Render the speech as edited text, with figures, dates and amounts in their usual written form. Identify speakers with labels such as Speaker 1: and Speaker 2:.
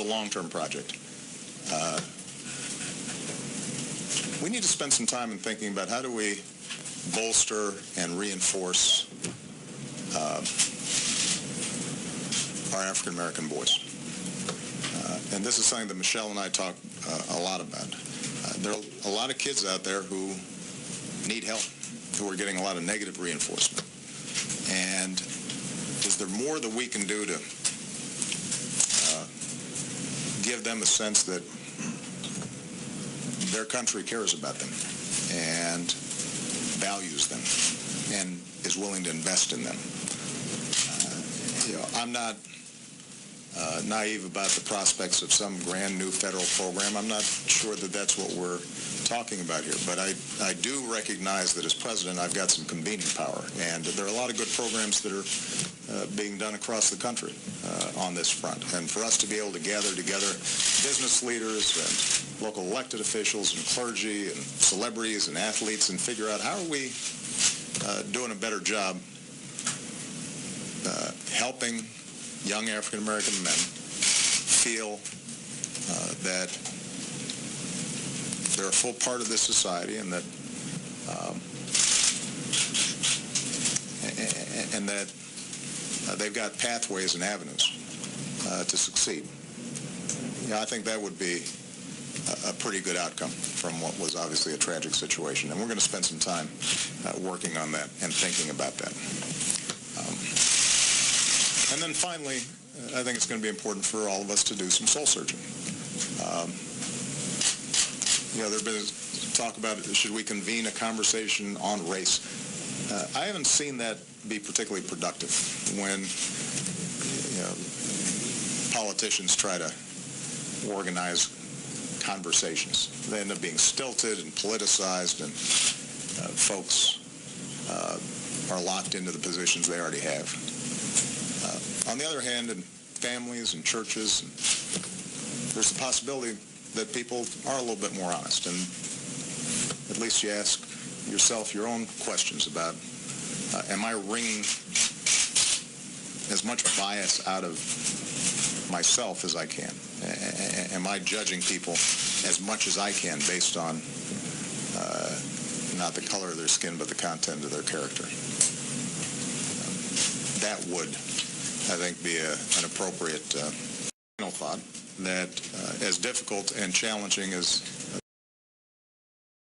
Speaker 1: long-term project. We need to spend some time in thinking about how do we bolster and reinforce our African-American boys. And this is something that Michelle and I talk a lot about. There are a lot of kids out there who need help, who are getting a lot of negative reinforcement. And is there more that we can do to give them a sense that their country cares about them and values them and is willing to invest in them? I'm not naive about the prospects of some grand new federal program. I'm not sure that that's what we're talking about here, but I do recognize that as president I've got some convening power, and there are a lot of good programs that are being done across the country on this front. And for us to be able to gather together business leaders and local elected officials and clergy and celebrities and athletes and figure out how are we doing a better job helping young African-American men feel that they're a full part of this society and that they've got pathways and avenues to succeed. I think that would be a pretty good outcome from what was obviously a tragic situation. And we're going to spend some time working on that and thinking about that. And then finally, I think it's going to be important for all of us to do some soul searching. There's been talk about should we convene a conversation on race. I haven't seen that be particularly productive when politicians try to organize conversations. They end up being stilted and politicized, and folks are locked into the positions they already have. On the other hand, in families and churches, there's the possibility that people are a little bit more honest, and at least you ask yourself your own questions about, am I wringing as much bias out of myself as I can? Am I judging people as much as I can based on not the color of their skin, but the content of their character? That would, I think, be an appropriate final thought, that as difficult and challenging as